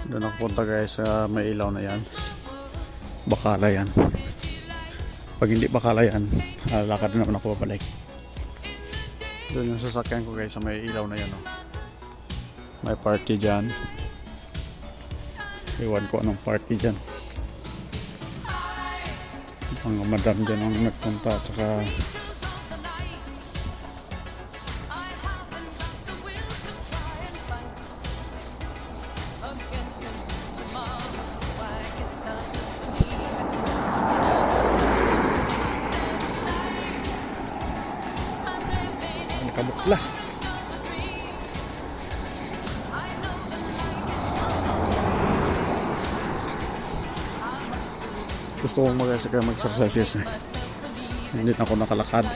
Doon ako punta guys sa may ilaw na yan. Bakala yan. Pag hindi bakala yan, lakad na naman ako babalik. Doon yung sasakyan ko guys sa may ilaw na yan. Oh. May party dyan. Iwan ko anong party dyan. Mga madam dyan ang nagpunta at saka nakabukla. Gusto kong mag-exercise eh. Hindi na ako nakalakad.